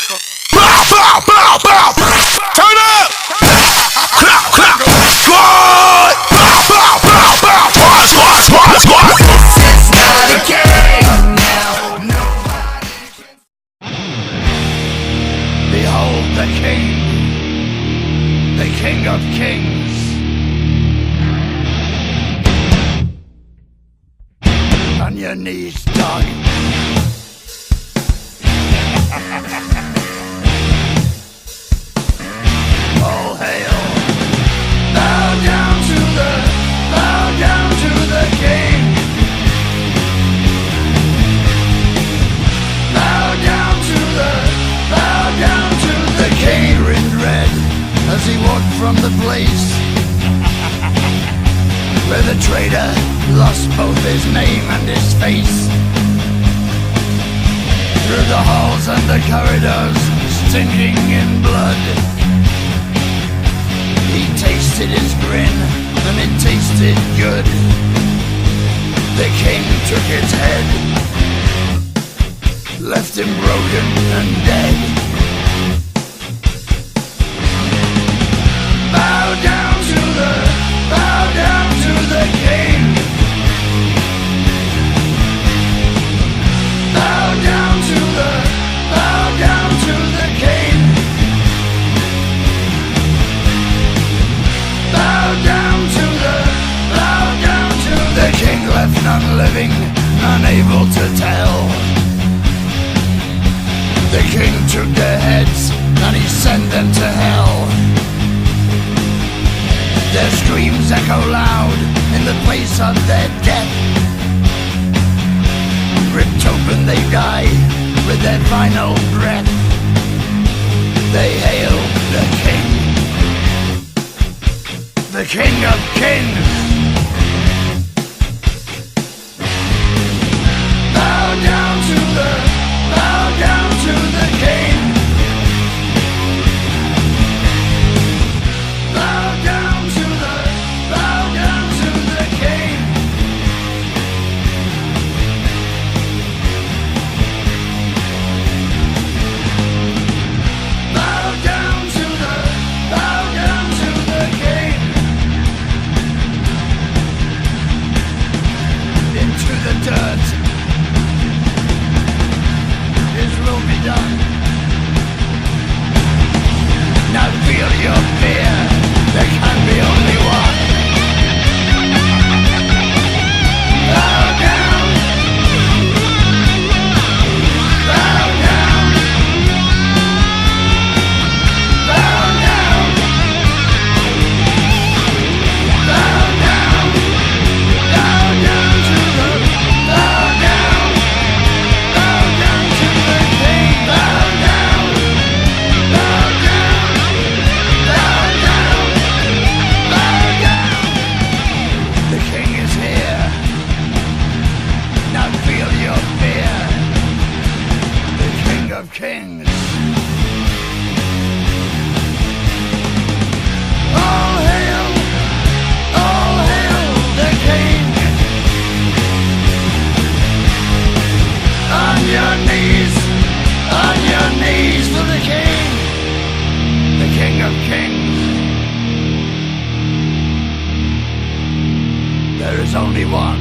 Bow, bow, bow, bow. Turn up. Clap, clap. Squad. Bow, bow, bow, bow. Squad, squad, squad, squad. This is not a game now. Nobody can. Behold the King of Kings. On your knees, dog. All hail. Bow down to the King. Bow down to the King. In red as he walked from the place where the traitor lost both his name and his face. Through the halls and the corridors, stinking in blood, he tasted his grin, and it tasted good. The King took his head, left him broken and dead. Bow down to the King. Bow down to the King. Bow down to the King. Left none living, unable to tell. The King took their heads and he sent them to hell. Their screams echo loud in the place of their death. Ripped open they die with their final breath. They hail the King of Kings. Bow down to the King. Bow down to the King. Bow down to the King. Into the dirt. His will be done. Now feel your fear. There can be only one. Bow down. Bow down. Bow down. Bow down. Bow down to the King. Bow down. Bow down. Bow down. Bow down. The King is here. Now feel your fear. The King of Kings. All hail the King. On your knees for the King. The King of Kings. There is only one.